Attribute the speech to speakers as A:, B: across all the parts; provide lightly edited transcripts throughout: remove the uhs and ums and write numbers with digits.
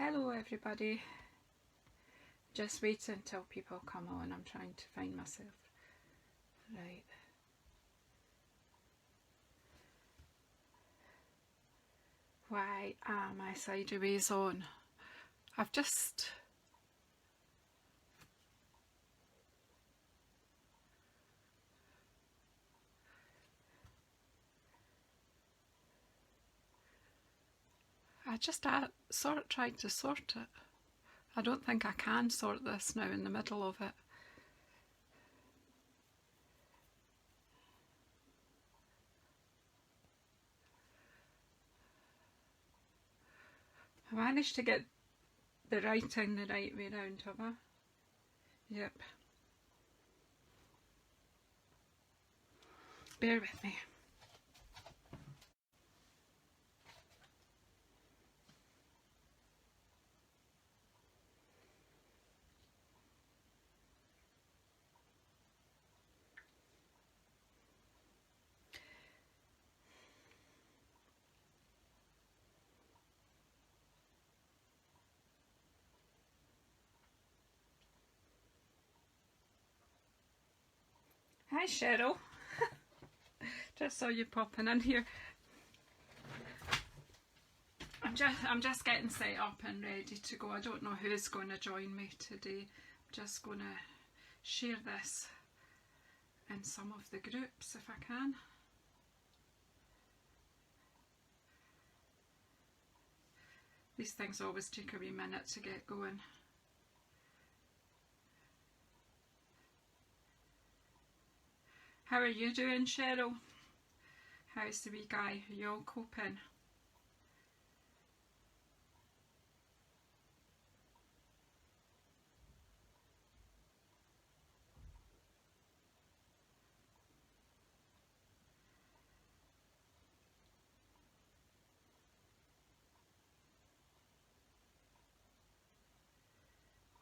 A: Hello everybody, just waiting until people come on. I'm trying to find myself. Right. Why am I sideways on? I just tried to sort it. I don't think I can sort this now in the middle of it. I managed to get the writing the right way round, have I? Yep. Bear with me. Hi Cheryl, just saw you popping in here. I'm just getting set up and ready to go. I don't know who's going to join me today. I'm just going to share this in some of the groups if I can. These things always take a wee minute to get going. How are you doing, Cheryl? How's the wee guy? Are you all coping?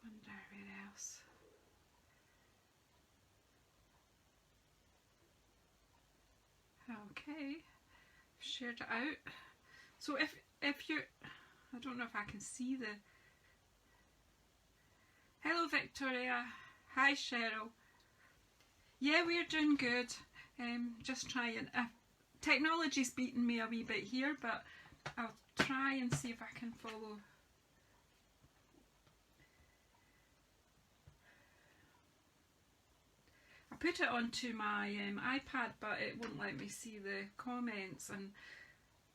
A: Wonder where else. Okay, shared it out. So if you, I don't know if I can see the. Hello Victoria, hi Cheryl. Yeah, we're doing good. Just trying. Technology's beating me a wee bit here, but I'll try and see if I can follow. I put it onto my iPad, but it won't let me see the comments, and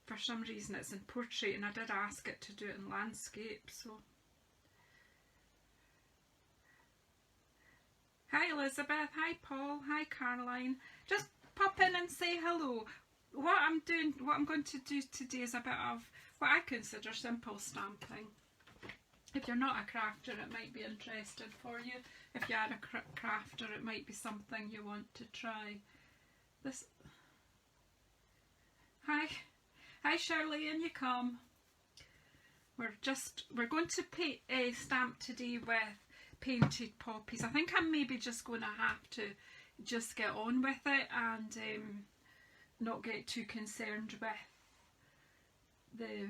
A: for some reason it's in portrait, and I did ask it to do it in landscape. So hi Elizabeth, hi Paul, hi Caroline. Just pop in and say hello. What I'm going to do today is a bit of what I consider simple stamping. If you're not a crafter, it might be interesting for you. If you are a crafter, it might be something you want to try. This. Hi Shirley, in you come. We're going to stamp today with Painted Poppies. I think I'm maybe just going to have to just get on with it and not get too concerned with the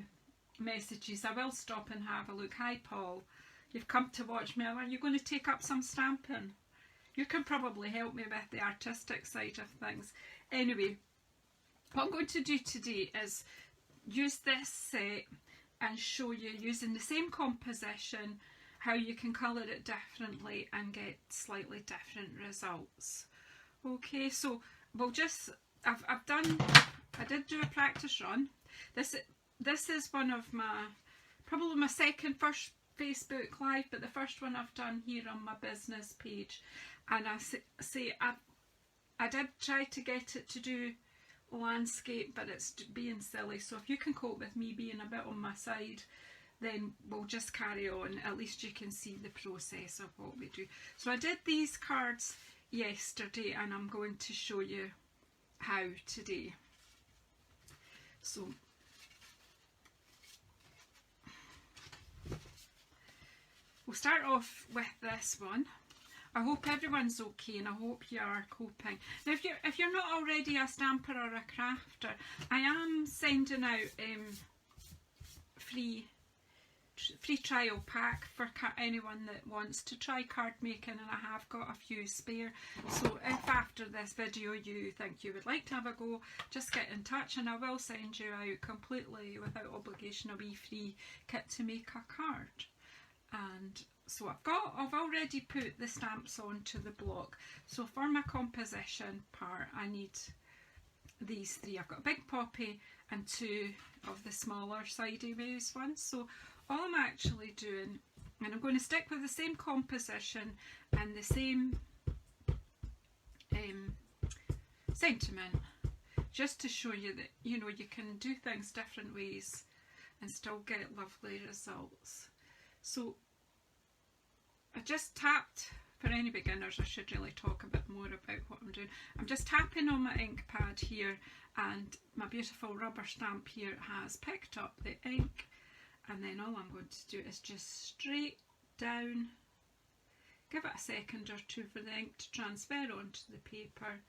A: messages. I will stop and have a look. Hi Paul, you've come to watch me. Are you going to take up some stamping? You can probably help me with the artistic side of things. Anyway, what I'm going to do today is use this set and show you, using the same composition, how you can colour it differently and get slightly different results. Okay, so we'll just, I did do a practice run. This is one of my, probably my first Facebook Live, but the first one I've done here on my business page. And I did try to get it to do landscape, but it's being silly. So if you can cope with me being a bit on my side, then we'll just carry on. At least you can see the process of what we do. So I did these cards yesterday, and I'm going to show you how today. So we'll start off with this one. I hope everyone's okay, and I hope you are coping. Now, if you're not already a stamper or a crafter, I am sending out free free trial pack for anyone that wants to try card making, and I have got a few spare. So if after this video you think you would like to have a go, just get in touch and I will send you out completely without obligation a wee free kit to make a card. And so I've already put the stamps onto the block. So for my composition part I need these three. I've got a big poppy and two of the smaller sideways ones. So all I'm actually doing, and I'm going to stick with the same composition and the same sentiment, just to show you that, you know, you can do things different ways and still get lovely results. So I just tapped, for any beginners I should really talk a bit more about what I'm doing. I'm just tapping on my ink pad here, and my beautiful rubber stamp here has picked up the ink, and then all I'm going to do is just straight down, give it a second or two for the ink to transfer onto the paper,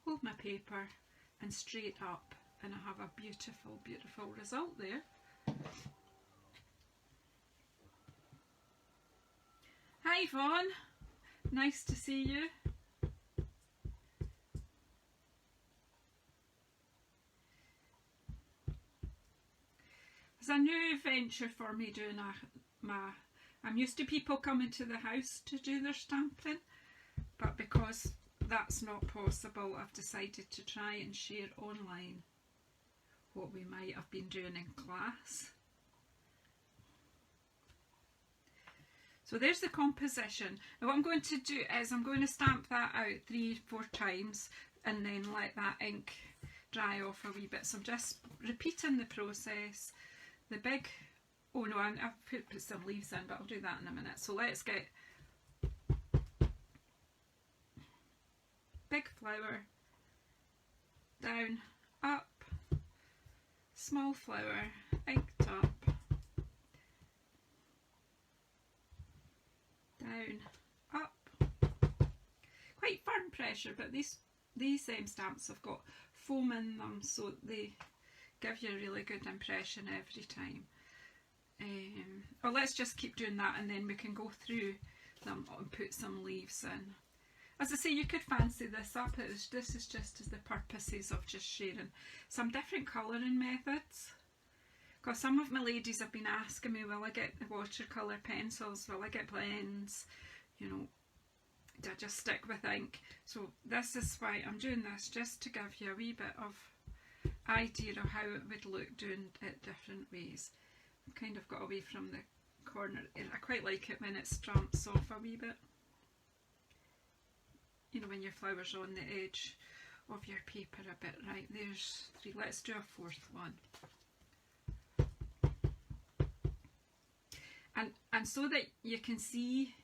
A: hold my paper and straight up, and I have a beautiful, beautiful result there. Hi Vaughn, nice to see you. It's a new venture for me doing I'm used to people coming to the house to do their stamping, but because that's not possible, I've decided to try and share online what we might have been doing in class. So there's the composition. Now what I'm going to do is I'm going to stamp that out 3-4 times and then let that ink dry off a wee bit. So I'm just repeating the process. The big, oh no, I've put some leaves in, but I'll do that in a minute. So let's get big flower, down, up, small flower, inked up, down, up. Quite firm pressure, but these stamps have got foam in them, so they give you a really good impression every time. Or let's just keep doing that and then we can go through them and put some leaves in. As I say, you could fancy this up. This is just as the purposes of just sharing some different colouring methods. Because some of my ladies have been asking me, will I get the watercolour pencils, will I get blends, you know, do I just stick with ink? So this is why I'm doing this, just to give you a wee bit of idea of how it would look doing it different ways. I've kind of got away from the corner. I quite like it when it stamps off a wee bit. You know, when your flower's on the edge of your paper a bit. Right, there's 3. Let's do a 4th one. And so that you can see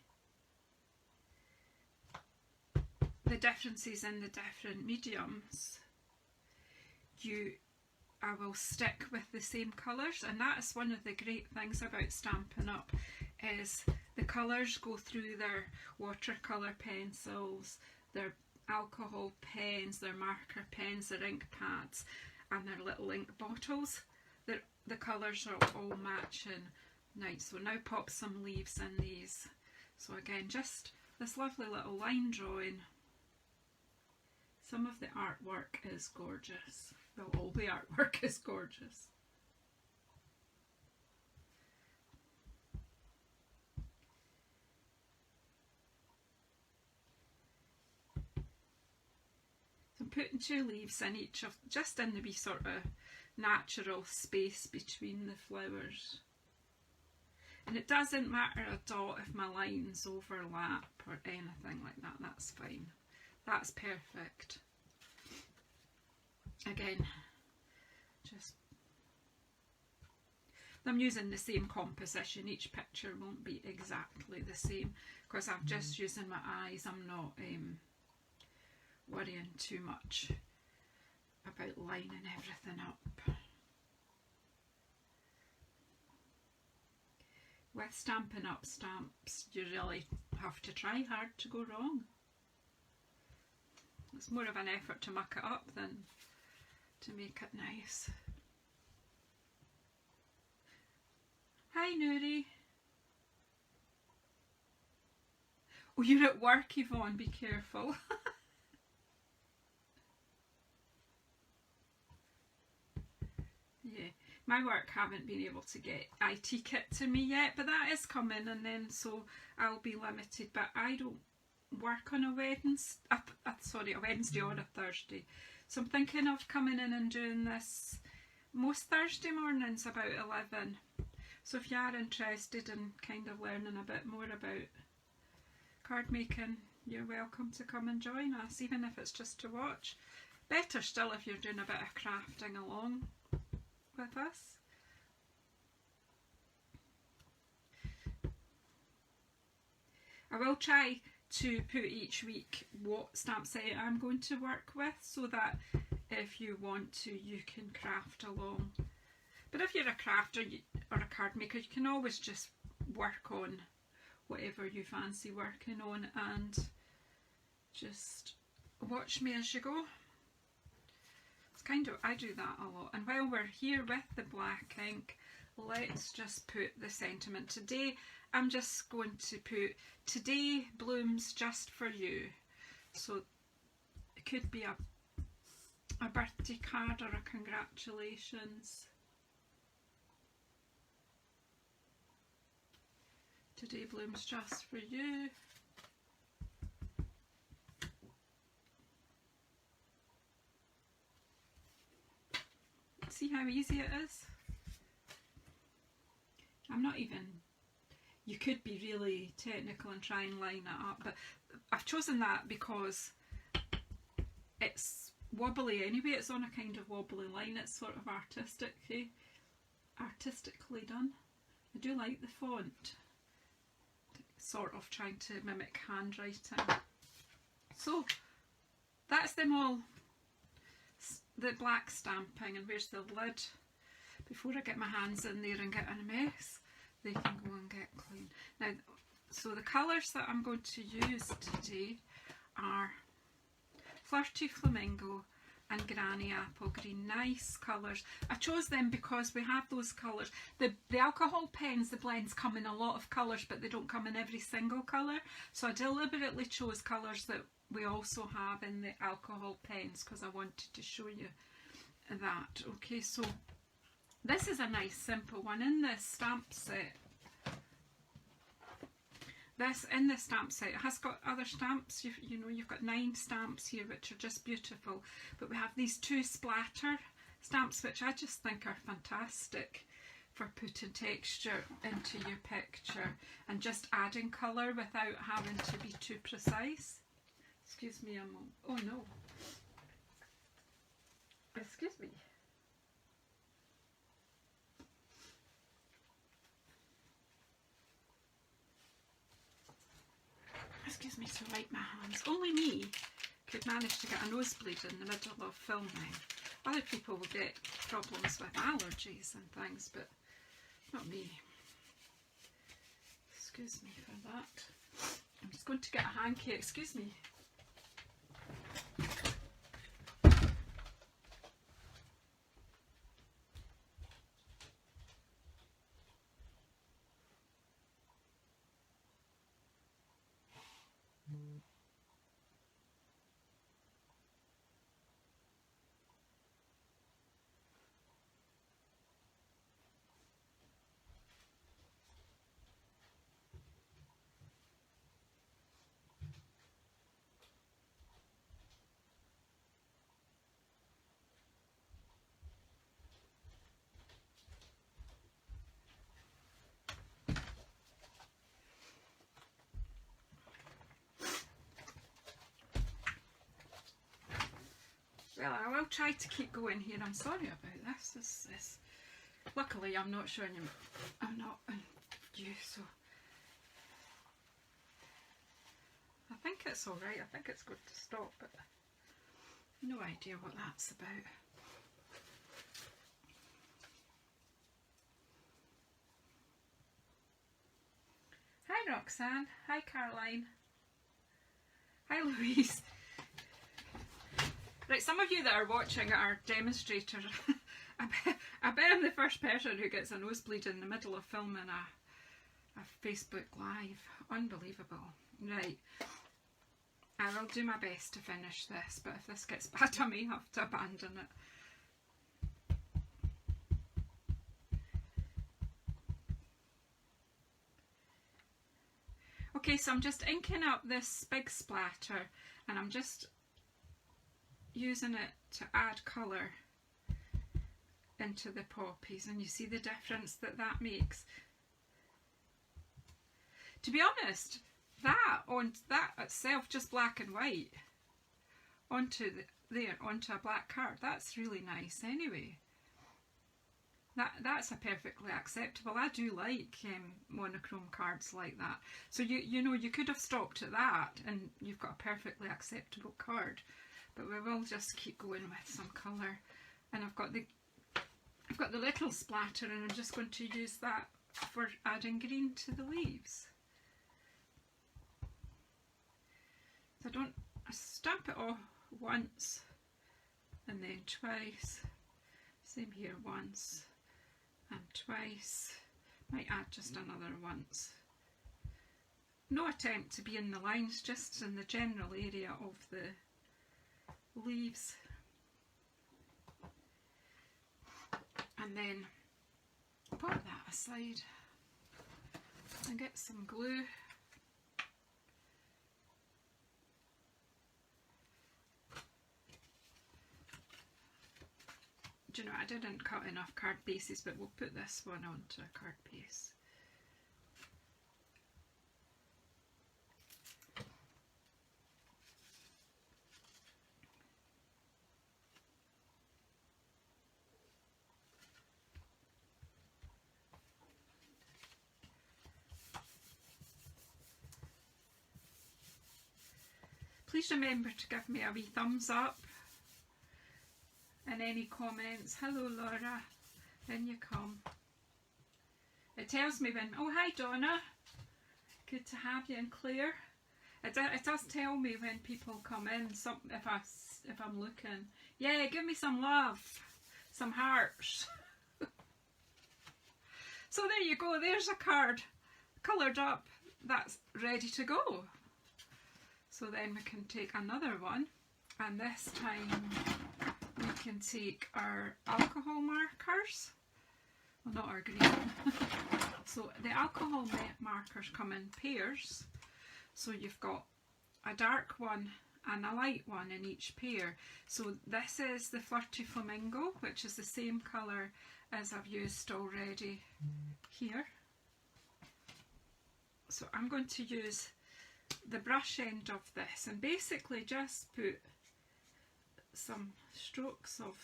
A: the differences in the different mediums, I will stick with the same colours, and that is one of the great things about Stampin' Up, is the colours go through their watercolour pencils, their alcohol pens, their marker pens, their ink pads and their little ink bottles. The colours are all matching. Nice. So now pop some leaves in these. So again, just this lovely little line drawing. Some of the artwork is gorgeous. Well, all the artwork is gorgeous. So I'm putting 2 leaves in each of, just in the wee sort of natural space between the flowers. And it doesn't matter at all if my lines overlap or anything like that, that's fine. That's perfect. Again, just, I'm using the same composition. Each picture won't be exactly the same because I'm just using my eyes. I'm not worrying too much about lining everything up. With Stampin' Up stamps, you really have to try hard to go wrong. It's more of an effort to muck it up than to make it nice. Hi Nuri. Oh, you're at work, Yvonne, be careful. Yeah, my work haven't been able to get IT kit to me yet, but that is coming, and then so I'll be limited. But I don't work on a Wednesday, a Wednesday or a Thursday. So I'm thinking of coming in and doing this most Thursday mornings about 11. So if you are interested in kind of learning a bit more about card making, you're welcome to come and join us, even if it's just to watch. Better still if you're doing a bit of crafting along with us. I will try to put each week what stamp set I'm going to work with, so that if you want to, you can craft along. But if you're a crafter or a card maker, you can always just work on whatever you fancy working on and just watch me as you go. It's kind of, I do that a lot. And while we're here with the black ink, let's just put the sentiment. Today I'm just going to put, today blooms just for you. So it could be a birthday card or a congratulations. Today blooms just for you. See how easy it is? I'm not even, you could be really technical and try and line it up, but I've chosen that because it's wobbly anyway. It's on a kind of wobbly line. It's sort of artistically done. I do like the font. Sort of trying to mimic handwriting. So that's them all, the black stamping. And where's the lid? Before I get my hands in there and get in a mess, they can go and get clean. Now, so the colours that I'm going to use today are Flirty Flamingo and Granny Apple Green. Nice colours. I chose them because we have those colours. The alcohol pens, the blends come in a lot of colours, but they don't come in every single colour. So I deliberately chose colours that we also have in the alcohol pens because I wanted to show you that. Okay, so this is a nice simple one in the stamp set. This in the stamp set, it has got other stamps. You know, you've got 9 stamps here which are just beautiful, but we have these 2 splatter stamps which I just think are fantastic for putting texture into your picture and just adding colour without having to be too precise. Excuse me a moment. Oh no. Excuse me. Excuse me to wipe my hands. Only me could manage to get a nosebleed in the middle of filming. Other people will get problems with allergies and things, but not me. Excuse me for that. I'm just going to get a hanky. Excuse me. Well, I will try to keep going here. I'm sorry about this. Luckily, I'm not showing you. I'm not on you, so I think it's all right. I think it's good to stop, but no idea what that's about. Hi, Roxanne. Hi, Caroline. Hi, Louise. Right, some of you that are watching are demonstrators. I bet I'm the first person who gets a nosebleed in the middle of filming a Facebook Live. Unbelievable. Right, I will do my best to finish this, but if this gets bad I may have to abandon it. Okay, so I'm just inking up this big splatter and I'm just using it to add colour into the poppies, and you see the difference that that makes. To be honest, that itself, just black and white, onto a black card, that's really nice anyway. That's a perfectly acceptable. I do like monochrome cards like that. So you know, you could have stopped at that and you've got a perfectly acceptable card. But we will just keep going with some colour. And I've got the little splatter, and I'm just going to use that for adding green to the leaves. So I stamp it off once and then twice. Same here, once and twice. Might add just another once. No attempt to be in the lines, just in the general area of the leaves. And then put that aside and get some glue. Do you know, I didn't cut enough card bases, but we'll put this one onto a card base. Please remember to give me a wee thumbs up and any comments. Hello Laura, in you come. It tells me when, oh hi Donna, good to have you, and Claire. It does tell me when people come in, if I'm looking. Yeah, give me some love, some hearts. So there you go, there's a card coloured up that's ready to go. So then we can take another one, and this time we can take our alcohol markers, well not our green. So the alcohol markers come in pairs, so you've got a dark one and a light one in each pair. So this is the Flirty Flamingo, which is the same colour as I've used already here. So I'm going to use the brush end of this and basically just put some strokes of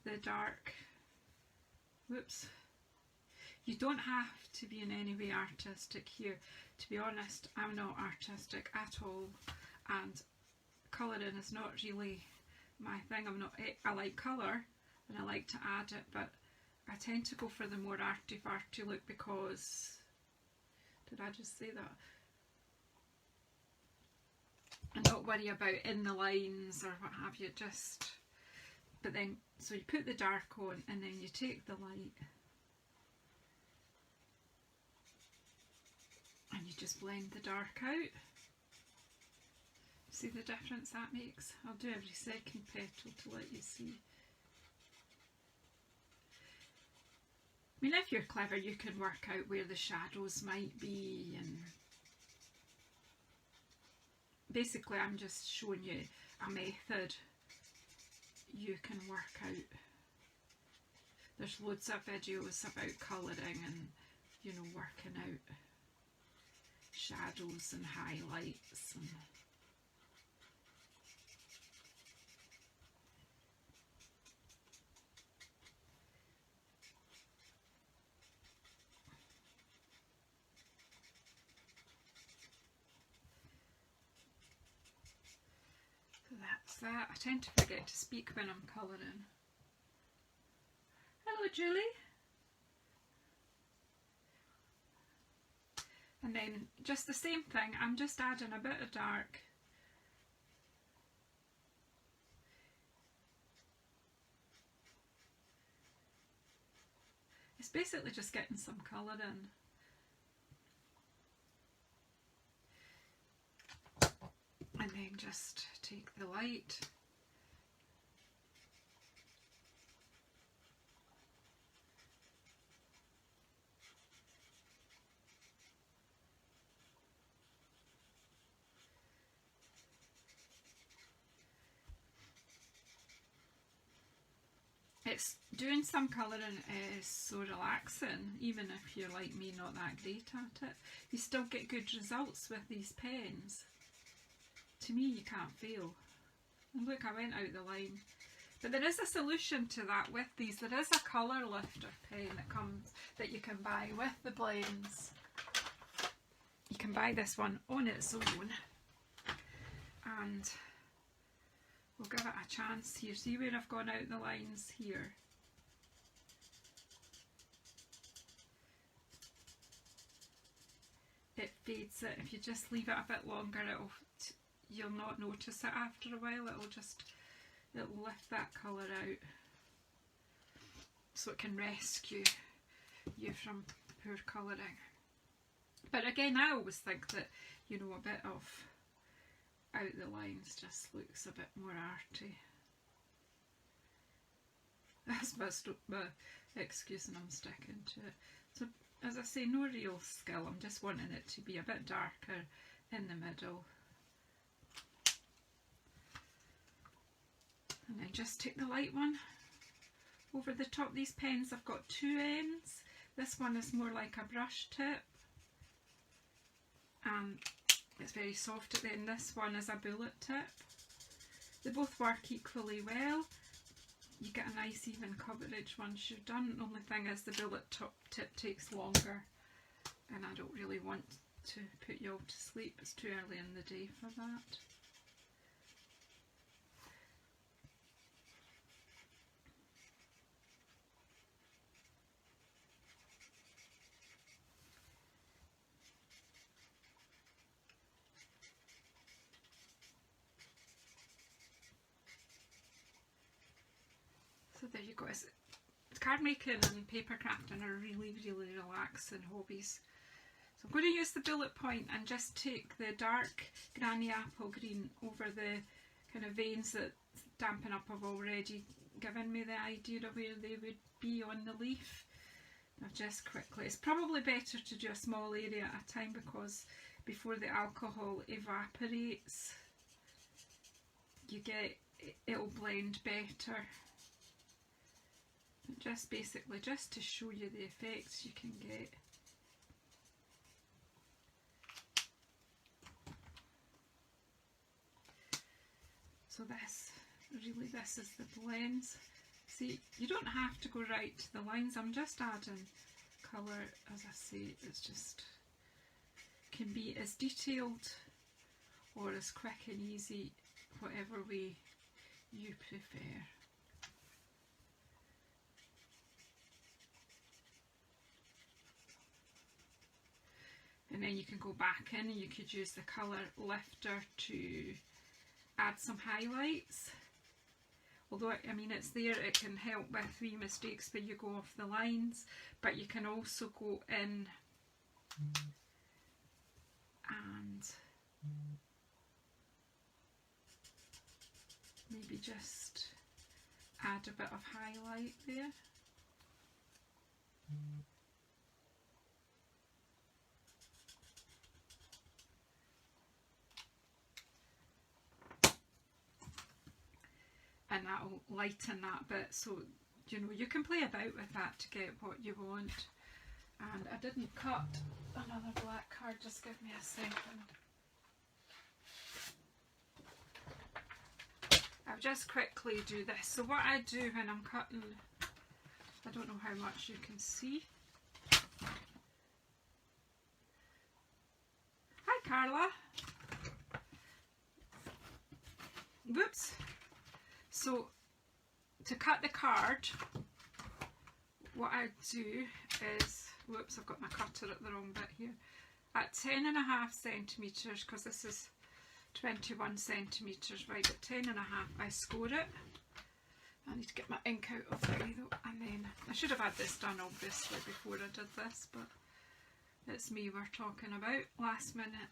A: the dark, whoops, you don't have to be in any way artistic here. To be honest, I'm not artistic at all, and colouring is not really my thing. I like colour and I like to add it, but I tend to go for the more arty-farty look because, did I just say that? And not worry about in the lines or what have you, just, but then, so you put the dark on and then you take the light and you just blend the dark out. See the difference that makes? I'll do every second petal to let you see. I mean, if you're clever, you can work out where the shadows might be, and basically I'm just showing you a method you can work out. There's loads of videos about colouring and, you know, working out shadows and highlights and that's that. I tend to forget to speak when I'm colouring. Hello Julie. And then just the same thing, I'm just adding a bit of dark. It's basically just getting some colour in. just take the light. It's doing some colouring is so relaxing, even if you're like me, not that great at it. You still get good results with these pens. To me, you can't fail. And look, I went out the line. But there is a solution to that with these. There is a colour lifter pen that comes, that you can buy with the blends. You can buy this one on its own. And we'll give it a chance here. See where I've gone out the lines here? It fades it. If you just leave it a bit longer, you'll not notice it after a while. It'll lift that colour out, so it can rescue you from poor colouring. But again, I always think that, you know, a bit of out the lines just looks a bit more arty. That's my excuse, and I'm sticking to it. So as I say, no real skill. I'm just wanting it to be a bit darker in the middle. And then just take the light one over the top. These pens have got two ends. This one is more like a brush tip, and it's very soft at the end. This one is a bullet tip. They both work equally well. You get a nice even coverage once you're done. The only thing is the bullet tip takes longer, and I don't really want to put you all to sleep. It's too early in the day for that. So there you go. Card making and paper crafting are really, really relaxing hobbies. So I'm going to use the bullet point and just take the dark Granny Apple Green over the kind of veins that Stampin' Up have already given me the idea of where they would be on the leaf. I've just quickly, it's probably better to do a small area at a time, because before the alcohol evaporates, it'll blend better. Just basically just to show you the effects you can get. So this is the blends. See, you don't have to go right to the lines. I'm just adding colour, as I say. It's just can be as detailed or as quick and easy, whatever way you prefer. And then you can go back in and you could use the colour lifter to add some highlights. Although, I mean, it's there, it can help with wee mistakes where you go off the lines, but you can also go in and maybe just add a bit of highlight there. And that'll lighten that bit, so you know you can play about with that to get what you want. And I didn't cut another black card, just give me a second. I'll just quickly do this. So what I do when I'm cutting, I don't know how much you can see. Hi Carla. Whoops. So to cut the card, what I do is, whoops, I've got my cutter at the wrong bit here, at 10.5 centimetres, because this is 21 centimetres, right, at 10.5 I score it. I need to get my ink out of there though, and then I should have had this done obviously before I did this, but it's me we're talking about, last minute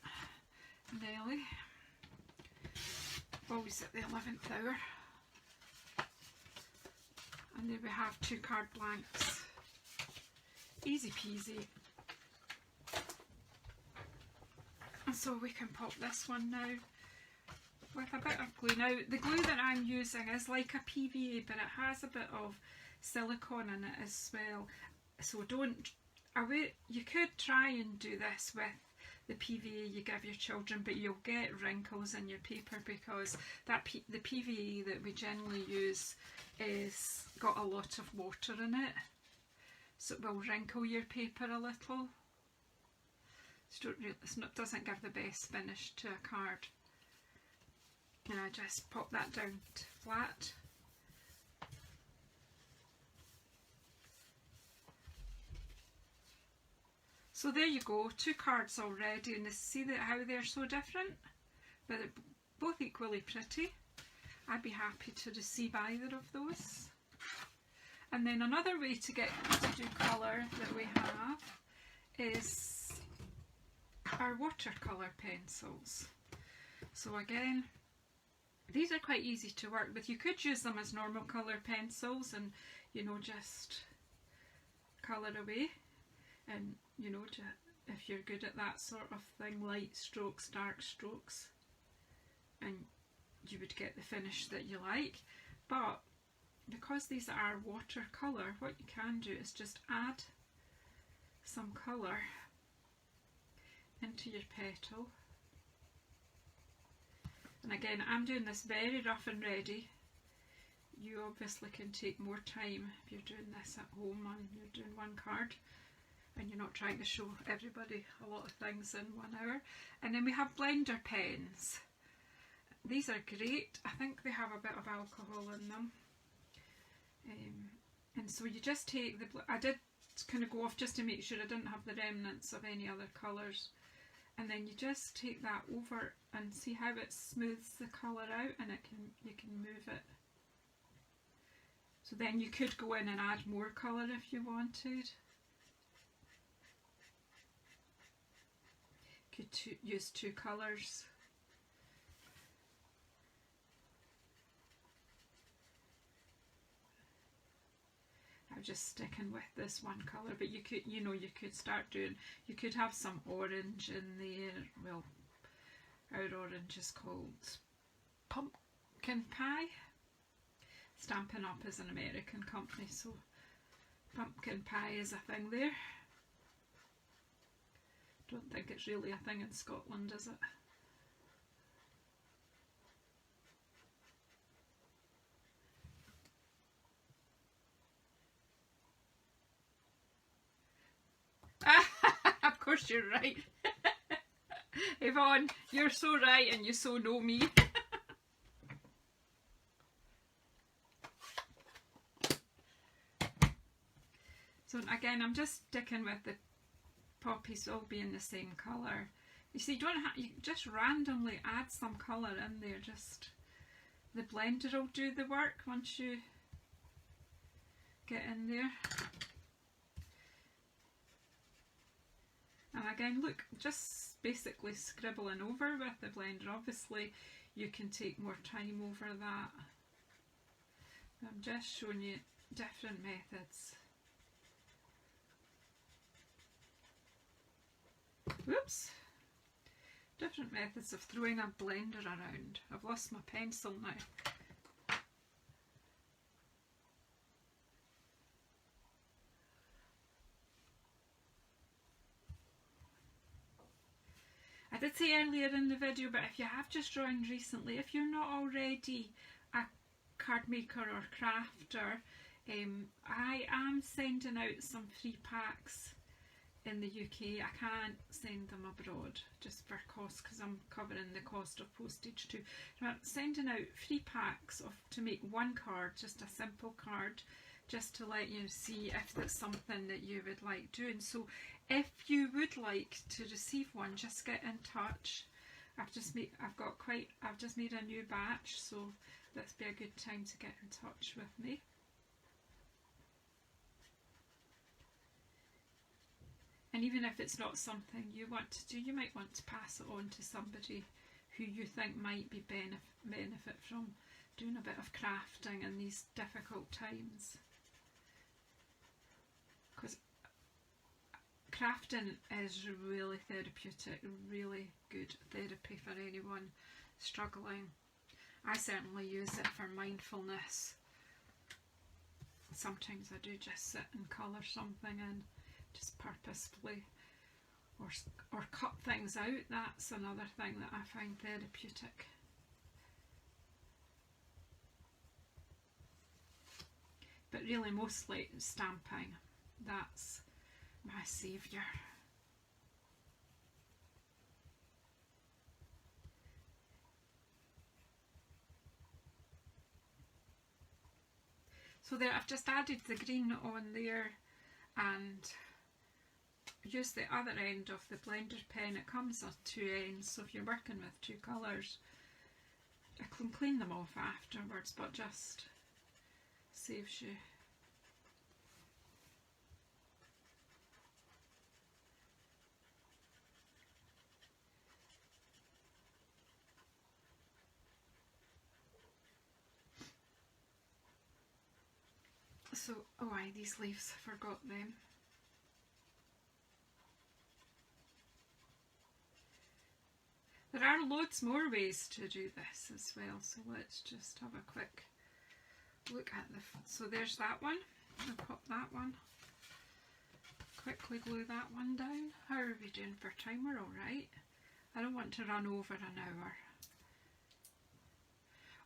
A: Nelly. always at the 11th hour. And there we have 2 card blanks. Easy peasy. And so we can pop this one now with a bit of glue. Now the glue that I'm using is like a PVA, but it has a bit of silicone in it as well. So you could try and do this with the PVA you give your children, but you'll get wrinkles in your paper because the PVA that we generally use is got a lot of water in it, so it will wrinkle your paper a little. Doesn't give the best finish to a card. And I just pop that down to flat. So there you go, 2 cards already, and see how they're so different, but they're both equally pretty. I'd be happy to receive either of those. And then another way to get to do colour that we have is our watercolour pencils. So again, these are quite easy to work with. You could use them as normal colour pencils and, you know, just colour away. And, you know, if you're good at that sort of thing, light strokes, dark strokes, and you would get the finish that you like. But because these are watercolour, what you can do is just add some colour into your petal. And again, I'm doing this very rough and ready. You obviously can take more time if you're doing this at home and you're doing 1 card and you're not trying to show everybody a lot of things in 1 hour. And then we have blender pens. These are great. I think they have a bit of alcohol in them. And so you just take I did kind of go off just to make sure I didn't have the remnants of any other colours. And then you just take that over and see how it smooths the colour out, and you can move it. So then you could go in and add more colour if you wanted. Could use 2 colours. I'm just sticking with this 1 colour, but you could, you know, you could start doing, you could have some orange in there. Well, our orange is called pumpkin pie. Stampin' Up is an American company, so pumpkin pie is a thing there. Don't think it's really a thing in Scotland, is it? Of course you're right. Yvonne, you're so right and you so know me. So again, I'm just sticking with the poppies all being the same colour. You see, you just randomly add some colour in there. Just the blender will do the work once you get in there. And again, look, just basically scribbling over with the blender. Obviously, you can take more time over that. I'm just showing you different methods. Whoops! Different methods of throwing a blender around. I've lost my pencil now. I did say earlier in the video, but if you have just joined recently, if you're not already a card maker or crafter, I am sending out some free packs in the UK. I can't send them abroad just for cost, because I'm covering the cost of postage too. So I'm sending out free packs to make 1 card, just a simple card, just to let you see if that's something that you would like doing. So if you would like to receive one, just get in touch. I've just made a new batch, so this be a good time to get in touch with me. And even if it's not something you want to do, you might want to pass it on to somebody who you think might be benefit from doing a bit of crafting in these difficult times. Because crafting is really therapeutic, really good therapy for anyone struggling. I certainly use it for mindfulness. Sometimes I do just sit and colour something in, just purposefully, or cut things out. That's another thing that I find therapeutic. But really mostly stamping, that's my saviour. So there, I've just added the green on there and use the other end of the blender pen. It comes with two ends, so if you're working with two colours, I can clean them off afterwards, but just saves you. So, oh aye, these leaves, I forgot them. There are loads more ways to do this as well, so let's just have a quick look at the... So there's that one. I'll pop that one. Quickly glue that one down. How are we doing for time? We're alright. I don't want to run over an hour.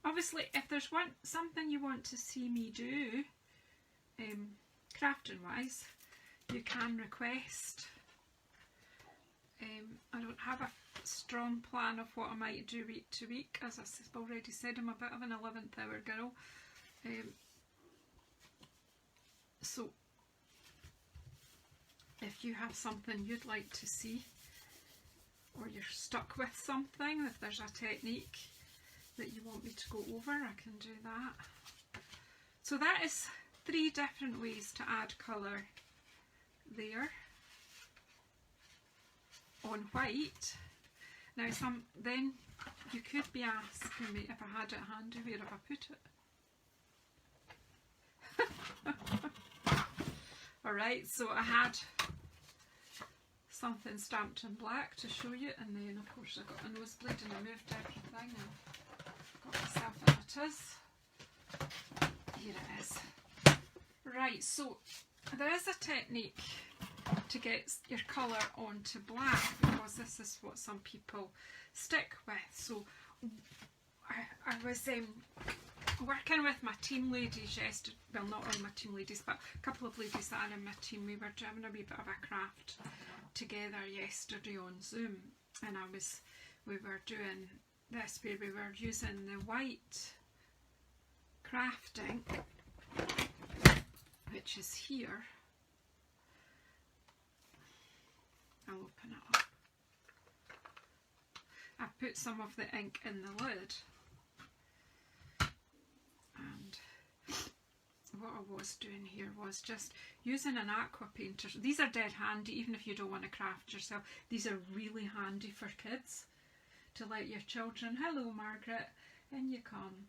A: Obviously, if there's something you want to see me do, crafting wise, you can request. I don't have a strong plan of what I might do week to week. As I've already said, I'm a bit of an 11th hour girl. So if you have something you'd like to see, or you're stuck with something, if there's a technique that you want me to go over, I can do that. So that is 3 different ways to add colour there on white. Now then you could be asking me, if I had it handy, where have I put it? Alright, so I had something stamped in black to show you, and then of course I got a nosebleed and I moved everything and got myself in it is. Here it is. Right, so there is a technique to get your colour onto black, because this is what some people stick with. So I was working with my team ladies yesterday, well, not all my team ladies, but a couple of ladies that are in my team. We were having a wee bit of a craft together yesterday on Zoom, and we were doing this where we were using the white crafting, which is here. I'll open it up. I put some of the ink in the lid, and what I was doing here was just using an aqua painter. These are dead handy, even if you don't want to craft yourself. These are really handy for kids, to let your children, hello Margaret, in you come.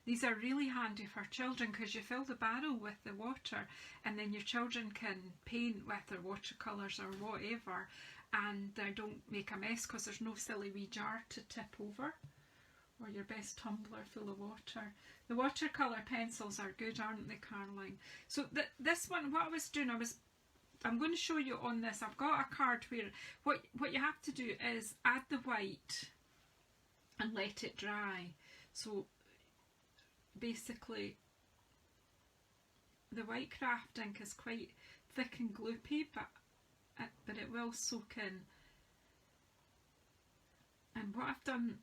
A: These are really handy for children because you fill the barrel with the water, and then your children can paint with their watercolours or whatever, and they don't make a mess because there's no silly wee jar to tip over, or your best tumbler full of water. The watercolour pencils are good, aren't they, Caroline? So this one, what I was doing, I'm going to show you on this. I've got a card where what you have to do is add the white and let it dry. So basically the white craft ink is quite thick and gloopy, but it will soak in. And what I've done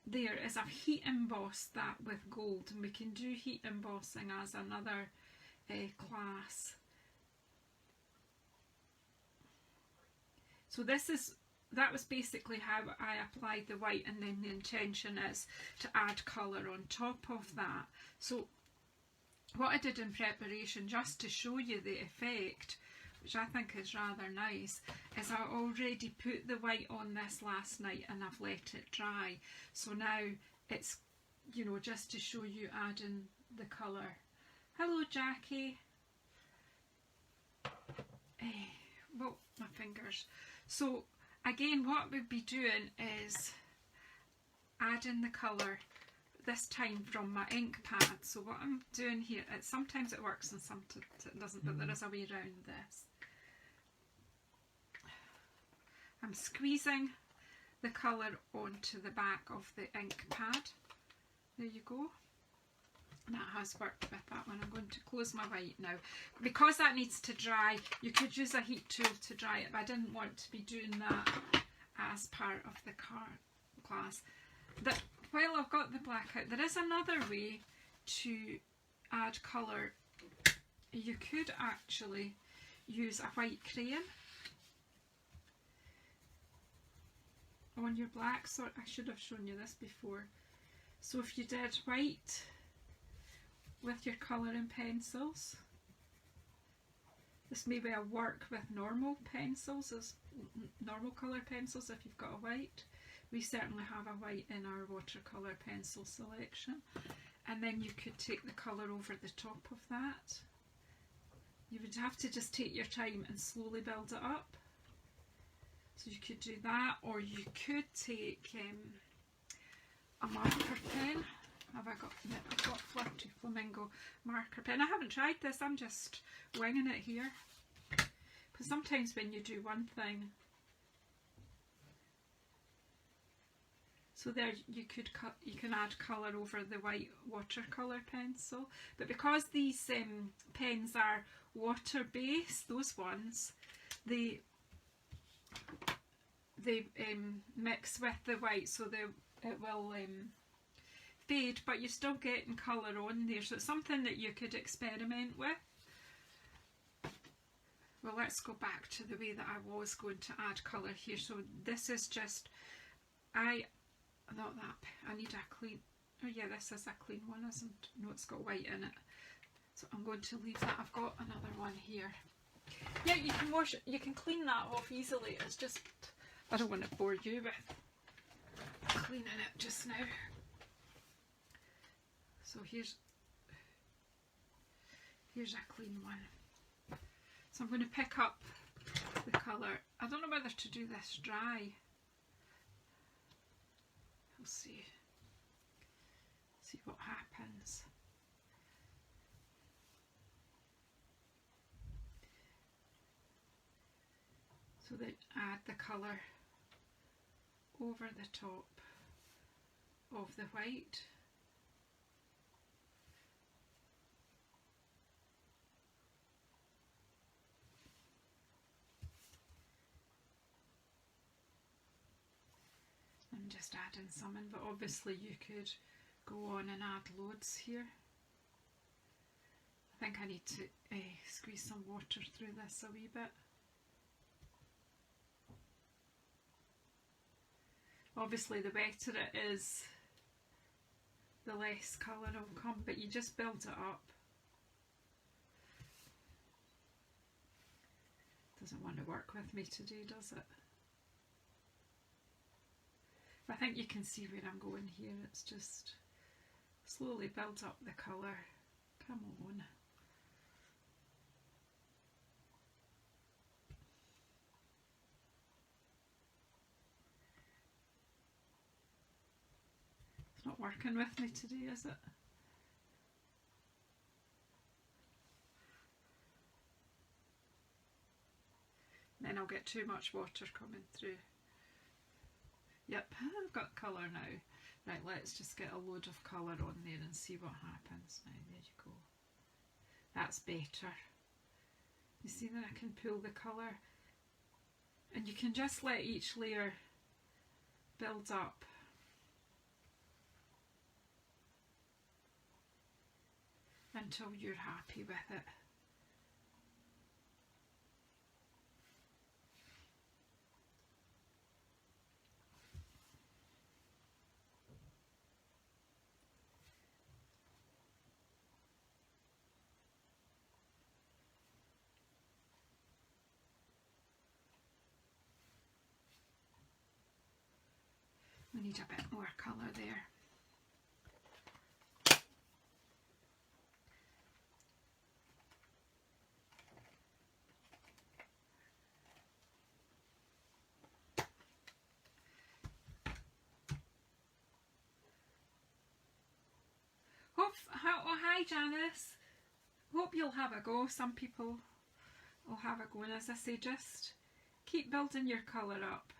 A: there is I've heat embossed that with gold, and we can do heat embossing as another class. So that was basically how I applied the white, and then the intention is to add colour on top of that. So what I did in preparation, just to show you the effect, which I think is rather nice, is I already put the white on this last night and I've let it dry. So now it's, you know, just to show you adding the colour. Hello Jackie. Well, my fingers. So again, what we'll be doing is adding the colour, this time from my ink pad. So what I'm doing here, sometimes it works and sometimes it doesn't, but there is a way around this. I'm squeezing the colour onto the back of the ink pad. There you go. That has worked with that one. I'm going to close my white now. Because that needs to dry, you could use a heat tool to dry it, but I didn't want to be doing that as part of the class. While I've got the black out, there is another way to add colour. You could actually use a white crayon on your black. So I should have shown you this before. So if you did white with your colouring pencils, this may well work with normal pencils, as normal colour pencils if you've got a white. We certainly have a white in our watercolour pencil selection. And then you could take the colour over the top of that. You would have to just take your time and slowly build it up. So you could do that, or you could take a marker pen. I've got Flirty Flamingo marker pen. I haven't tried this, I'm just winging it here. Because sometimes when you do one thing, so there you can add colour over the white watercolour pencil. But because these pens are water based, those ones, they mix with the white, so it will fade, but you're still getting colour on there. So it's something that you could experiment with. Well, let's go back to the way that I was going to add colour here. So this is just, I need a clean, oh yeah, this is a clean one, isn't it? No, it's got white in it. So I'm going to leave that. I've got another one here. Yeah, you can wash it, you can clean that off easily. It's just, I don't want to bore you with cleaning it just now. So here's a clean one. So I'm going to pick up the colour. I don't know whether to do this dry. We'll see what happens. So then add the colour over the top of the white. I'm just adding some in, but obviously you could go on and add loads here. I think I need to squeeze some water through this a wee bit. Obviously the wetter it is, the less colour will come, but you just build it up. Doesn't want to work with me today, does it? I think you can see where I'm going here. It's just slowly build up the colour. Come on. It's not working with me today, is it? Then I'll get too much water coming through. Yep, I've got colour now. Right, let's just get a load of colour on there and see what happens. Now, there you go. That's better. You see that I can pull the colour, and you can just let each layer build up. Until you're happy with it. need a bit more colour there. Oh, hi Janice. Hope you'll have a go. Some people will have a go, and as I say, just keep building your colour up.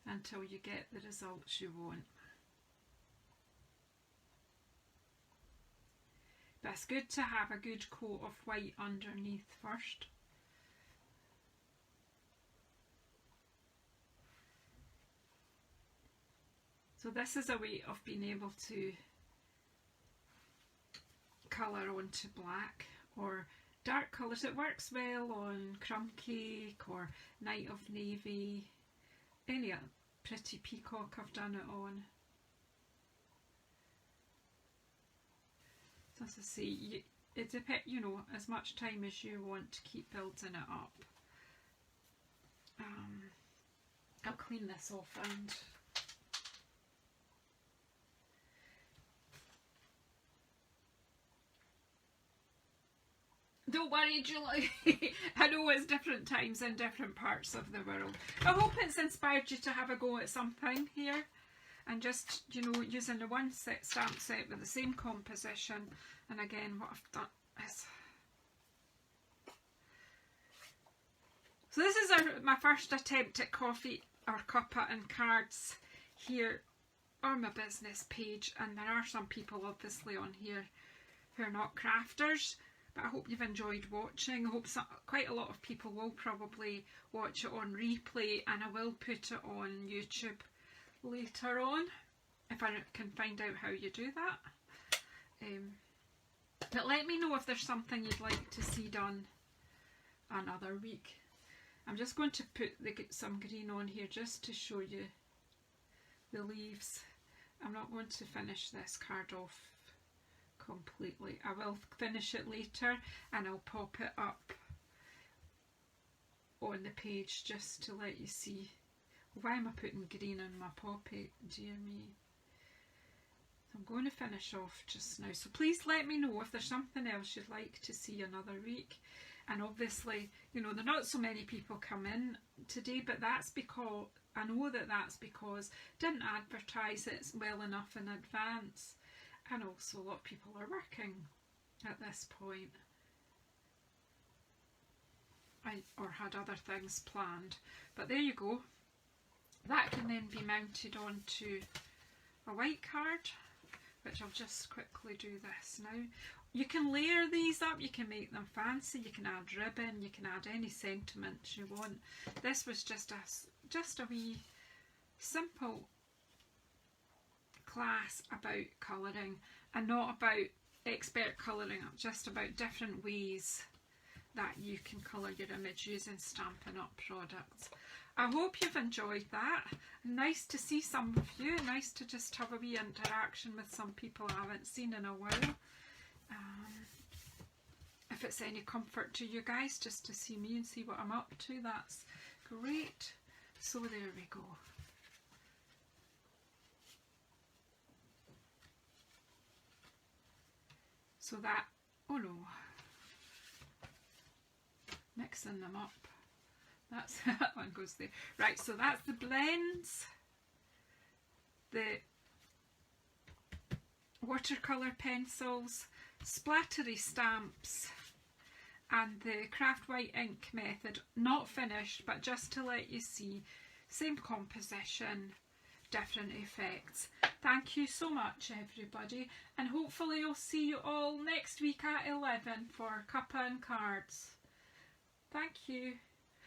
A: Until you get the results you want. But it's good to have a good coat of white underneath first. So this is a way of being able to colour onto black or dark colours. It works well on crumb cake or night of navy, any pretty peacock I've done it on. So as I say, it depends, you know, as much time as you want to keep building it up. I'll clean this off and don't worry, Julie. I know it's different times in different parts of the world. I hope it's inspired you to have a go at something here. And just, you know, using the one stamp set with the same composition. And again, what I've done is... So this is my first attempt at coffee or cuppa and cards here on my business page. And there are some people obviously on here who are not crafters. But I hope you've enjoyed watching. I hope quite a lot of people will probably watch it on replay, and I will put it on YouTube later on if I can find out how you do that. But let me know if there's something you'd like to see done another week. I'm just going to put some green on here just to show you the leaves. I'm not going to finish this card off completely. I will finish it later and I'll pop it up on the page just to let you see. Why am I putting green on my poppy? Dear me. I'm going to finish off just now. So please let me know if there's something else you'd like to see another week. And obviously, you know, there are not so many people come in today, but that's because, I know that that's because I didn't advertise it well enough in advance. And also a lot of people are working at this point. Or had other things planned. But there you go. That can then be mounted onto a white card, which I'll just quickly do this now. You can layer these up, you can make them fancy, you can add ribbon, you can add any sentiments you want. This was just a wee simple class about colouring, and not about expert colouring, just about different ways that you can colour your image using Stampin' Up products. I hope you've enjoyed that. Nice to see some of you. Nice to just have a wee interaction with some people I haven't seen in a while. If it's any comfort to you guys just to see me and see what I'm up to, that's great. So there we go. So that, oh no, mixing them up. That's that one goes there. Right, so that's the blends, the watercolour pencils, splattery stamps, and the craft white ink method. Not finished, but just to let you see. Same composition, different effects. Thank you so much everybody, and hopefully I'll see you all next week at 11 for cuppa and cards. Thank you.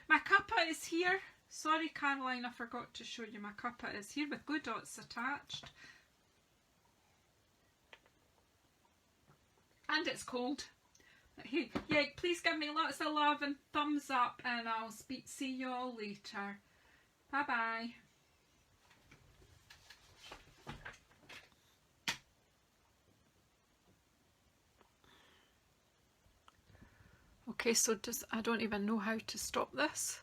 A: My cuppa is here. Sorry Caroline, I forgot to show you. My cuppa is here with glue dots attached. And it's cold. Hey, yeah, please give me lots of love and thumbs up, and I'll see you all later. Bye bye. Okay, so I don't even know how to stop this.